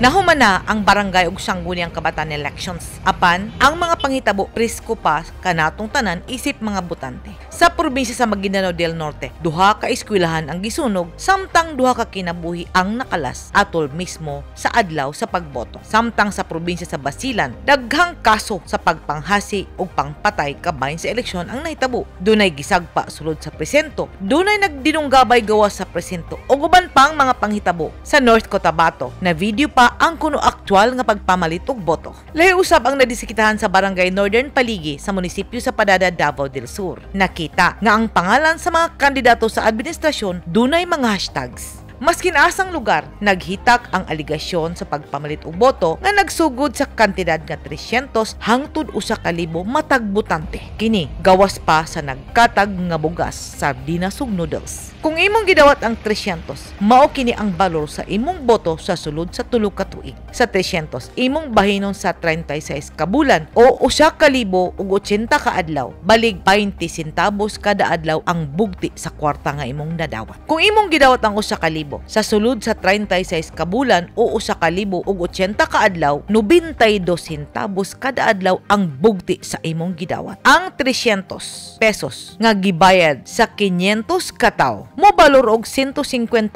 Nahumana ang barangay ug sangguniang kabataan elections. Apan, ang mga panghitabo presko pa kanatong tanan isip mga botante. Sa probinsya sa Maguindanao del Norte, duha ka eskwelahan ang gisunog samtang duha ka kinabuhi ang nakalas atol mismo sa adlaw sa pagboto. Samtang sa probinsya sa Basilan, daghang kaso sa pagpanghasi ug pangpatay kabahin sa eleksyon ang nahitabo. Dunay gisagpa sulod sa presinto, dunay nagdinunggabay gawas sa presinto ug uban pang mga panghitabo sa North Cotabato na video pa ang kuno aktwal nga pagpamalit og boto. Lahi usab ang nadisikitahan sa barangay Northern Paligi sa munisipyo sa Padada, Davao del Sur. Nakita nga ang pangalan sa mga kandidato sa administrasyon dunay mga hashtags. Maskin asang lugar, naghitak ang aligasyon sa pagpamalit og boto nga nagsugod sa kantidad nga 300 hangtod 1,000 matag botante. Kini gawas pa sa nagkatag nga bugas, sardinas ug noodles. Kung imong gidawat ang 300, mao kini ang balor sa imong boto sa sulod sa tulo ka tuig. Sa 300, imong bahinon sa 36 ka bulan o 1,080 ka adlaw. Balig 20 centavos kada adlaw ang bugti sa kwarta nga imong nadawat. Kung imong gidawat ang 1,000 sa sulod sa 36 ka bulan o 1,080 ka adlaw, 92 centavos kada adlaw ang bugti sa imong gidawat. Ang 300 pesos nga gibayad sa 500 ka tawo mo balor og 150,000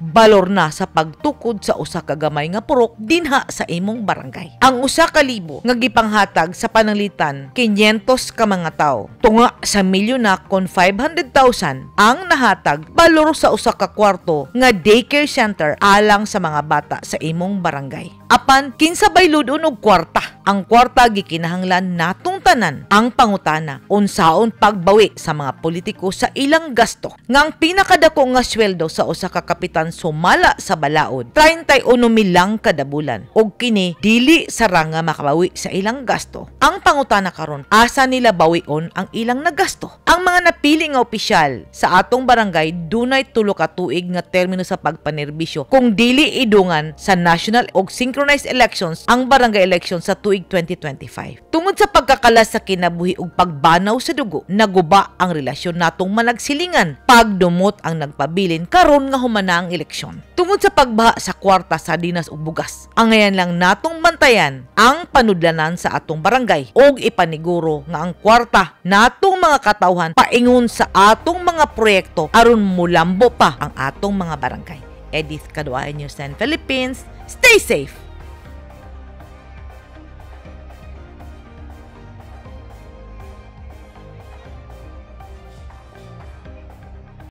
balor na sa pagtukod sa usa ka gamay nga purok dinha sa imong barangay. Ang 1,000 nga gipanghatag sa pananglitan 500 ka mga tawo tunga sa milyon na kon 500,000 ang nahatag balor sa usa ka kwarto nga daycare center alang sa mga bata sa imong barangay. Apan kinsa bayludon og kwarta. Ang kwarta gikinahanglan natong tanan. Ang pangutana, unsaon pagbawi sa mga politiko sa ilang gasto. Ngang pinakadako nga sweldo sa usa ka kapitan sumala sa balaod, 31,000 lang kada bulan. Og kini dili sara nga makabawi sa ilang gasto. Ang pangutana karon, asa nila bawion ang ilang nagasto? Ang mga napili nga opisyal sa atong barangay dunay 3 ka tuig nga termino sa pagpanerbisyo kung dili idungan sa national og synchronized elections ang barangay elections sa tuig 2025. Tungod sa pagkakalas sa kinabuhi ug pagbanaw sa dugo, naguba ang relasyon natong managsilingan. Pagdumot ang nagpabilin karon nga humana ang eleksyon. Tungod sa pagbaha sa kwarta, sardinas ug bugas, ang ngayon lang natong bantayan ang panudlanan sa atong barangay ug ipaniguro nga ang kwarta natong mga katawhan paingon sa atong mga proyekto aron mulambo pa ang atong mga barangay. Edith Caduayo, News 10 Philippines. Stay safe!